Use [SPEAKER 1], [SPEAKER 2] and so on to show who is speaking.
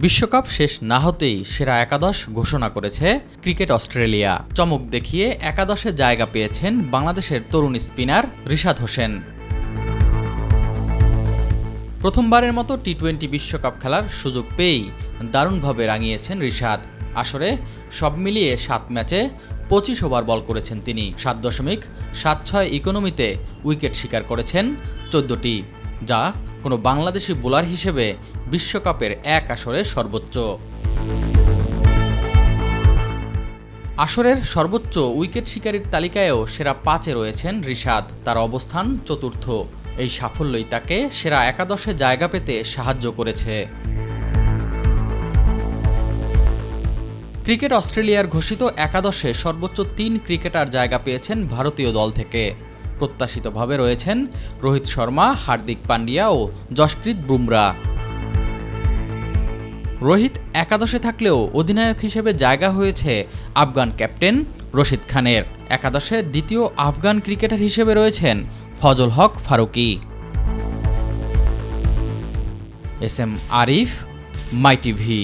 [SPEAKER 1] বিশ্বকাপ শেষ না হতেই সেরা একাদশ ঘোষণা করেছে ক্রিকেট অস্ট্রেলিয়া। চমক দেখিয়ে একাদশে জায়গা পেয়েছেন বাংলাদেশের তরুণ স্পিনার রিশাদ হোসেন। প্রথমবারের মতো টি-20 বিশ্বকাপ খেলার সুযোগ পেয়েই দারুণভাবে রাঙিয়েছেন রিশাদ। আসরে সব মিলিয়ে 7 ম্যাচে 25 ওভার বল করেছেন তিনি। 7.76 ইকোনমিতে উইকেট শিকার করেছেন 14টি, যা কোনো বাংলাদেশি বোলার হিসেবে বিশ্বকাপের এক আসরে সর্বোচ্চ। আসরের সর্বোচ্চ উইকেট শিকারীর তালিকায়ও সেরা 5-এ রয়েছেন রিশাদ। তার অবস্থান চতুর্থ। এই সাফল্যই তাকে সেরা একাদশে জায়গা পেতে সাহায্য করেছে। ক্রিকেট অস্ট্রেলিয়ার ঘোষিত একাদশে সর্বোচ্চ 3 ক্রিকেটার জায়গা পেয়েছেন ভারতীয় দল থেকে। প্রত্যাশিতভাবে রয়েছেন রোহিত শর্মা, হার্দিক পান্ডিয়া ও জশপ্রীত বুমরা। রোহিত একাদশে থাকলেও অধিনায়ক হিসেবে জায়গা হয়েছে আফগান ক্যাপ্টেন রশিদ খানের। একাদশে দ্বিতীয় আফগান ক্রিকেটার হিসেবে রয়েছেন ফজল হক ফারুকী। এস এম আরিফ, মাই টিভি।